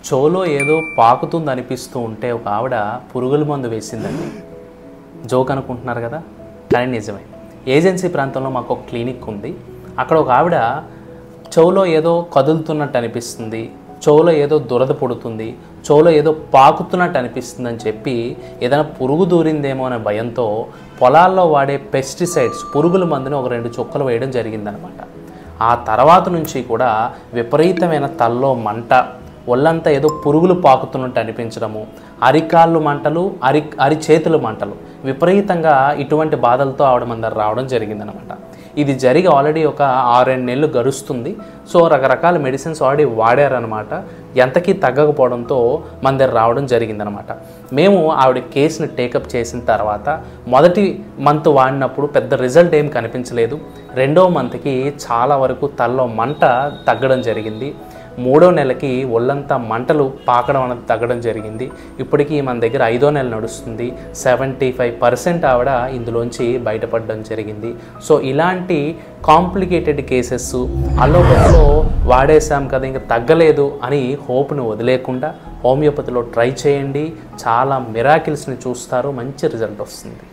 చెవులో ఏదో పాకుతుంది అనిపిస్తూ ఉంటే ఒక ఆవిడ పురుగుల మందు వేసిందండి. జోక్ అనుకుంటున్నారు కదా, కానీ నిజమే. ఏజెన్సీ ప్రాంతంలో మాకు ఒక క్లినిక్ ఉంది. అక్కడ ఒక ఆవిడ చెవులో ఏదో కదులుతున్నట్టు అనిపిస్తుంది, చెవులో ఏదో దురద పుడుతుంది, చెవులో ఏదో పాకుతున్నట్టు అనిపిస్తుంది అని చెప్పి ఏదైనా పురుగు దూరిందేమో అనే భయంతో పొలాల్లో వాడే పెస్టిసైడ్స్ పురుగుల మందుని ఒక 2 చుక్కలు వేయడం జరిగిందనమాట. ఆ తర్వాత నుంచి కూడా విపరీతమైన తల్లో మంట, ఒళ్ళంతా ఏదో పురుగులు పాకుతున్నట్టు అనిపించడము, అరికాళ్ళు మంటలు, అరిచేతులు మంటలు, విపరీతంగా ఇటువంటి బాధలతో ఆవిడ మన దగ్గర రావడం జరిగిందనమాట. ఇది జరిగి ఆల్రెడీ ఒక 6-7 నెలలు గడుస్తుంది. సో రకరకాల మెడిసిన్స్ ఆల్రెడీ వాడారనమాట. ఎంతకీ తగ్గకపోవడంతో మన దగ్గర రావడం జరిగిందనమాట. మేము ఆవిడ కేసుని టేకప్ చేసిన తర్వాత మొదటి మంత్ వాడినప్పుడు పెద్ద రిజల్ట్ ఏం కనిపించలేదు. 2వ మంత్కి చాలా వరకు తల్లో మంట తగ్గడం జరిగింది. 3వ నెలకి ఒళ్ళంతా మంటలు పాకడం అనేది తగ్గడం జరిగింది. ఇప్పటికీ మన దగ్గర 5వ నెల నడుస్తుంది. 75% ఆవిడ ఇందులోంచి బయటపడడం జరిగింది. సో ఇలాంటి కాంప్లికేటెడ్ కేసెస్ అలోపతిలో వాడేసాం కదా ఇంకా తగ్గలేదు అని హోప్ను వదిలేకుండా హోమియోపతిలో ట్రై చేయండి. చాలా మిరాకిల్స్ని చూస్తారు, మంచి రిజల్ట్ వస్తుంది.